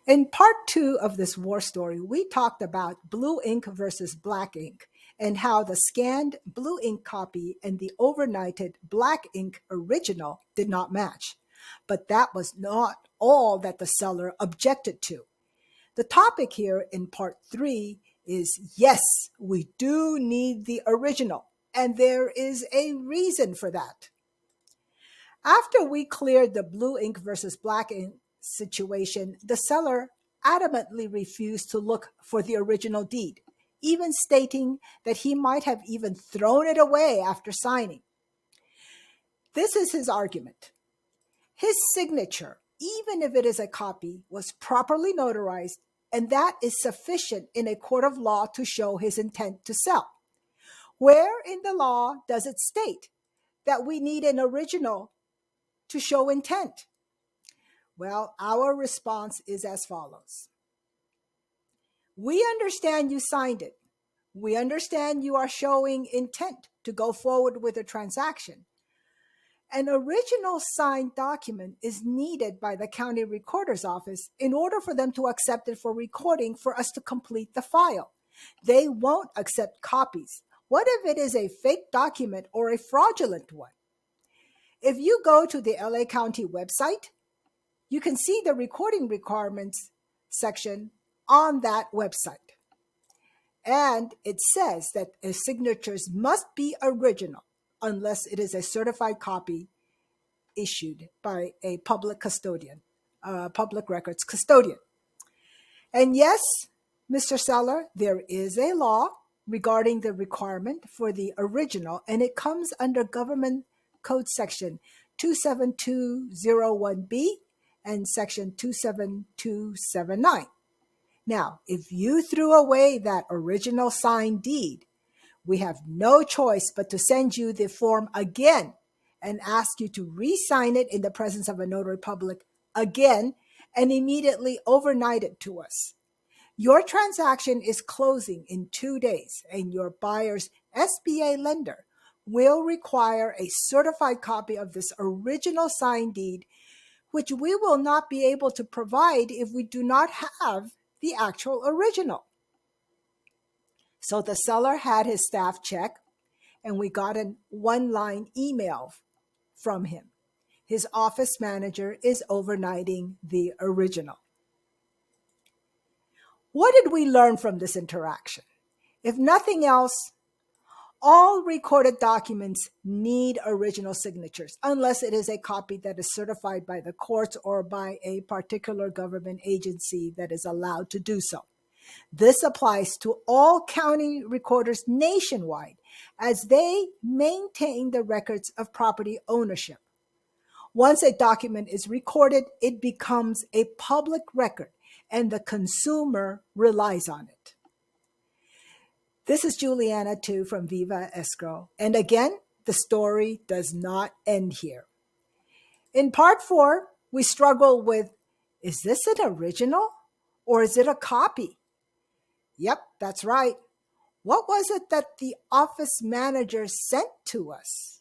In part two of this war story, we talked about blue ink versus black ink and how the scanned blue ink copy and the overnighted black ink original did not match. But that was not all that the seller objected to. The topic here in part three is yes, we do need the original, and there is a reason for that. After we cleared the blue ink versus black ink situation, the seller adamantly refused to look for the original deed, even stating that he might have even thrown it away after signing. This is his argument. His signature, even if it is a copy, was properly notarized, and that is sufficient in a court of law to show his intent to sell. Where in the law does it state that we need an original to show intent? Well, our response is as follows. We understand you signed it. We understand you are showing intent to go forward with a transaction. An original signed document is needed by the county recorder's office in order for them to accept it for recording for us to complete the file. They won't accept copies. What if it is a fake document or a fraudulent one? If you go to the LA County website, you can see the recording requirements section on that website. And it says that signatures must be original unless it is a certified copy issued by a public custodian, public records custodian. And yes, Mr. Seller, there is a law regarding the requirement for the original, and it comes under Government Code Section 27201B and Section 27279. Now, if you threw away that original signed deed, we have no choice but to send you the form again and ask you to re-sign it in the presence of a notary public again and immediately overnight it to us. Your transaction is closing in 2 days, and your buyer's SBA lender will require a certified copy of this original signed deed, which we will not be able to provide if we do not have the actual original. So the seller had his staff check, and we got a one-line email from him. His office manager is overnighting the original. What did we learn from this interaction? If nothing else, all recorded documents need original signatures, unless it is a copy that is certified by the courts or by a particular government agency that is allowed to do so. This applies to all county recorders nationwide as they maintain the records of property ownership. Once a document is recorded, it becomes a public record, and the consumer relies on it. This is Juliana too from Viva Escrow. And again, the story does not end here. In part 4, we struggle with, is this an original or is it a copy? Yep, that's right. What was it that the office manager sent to us?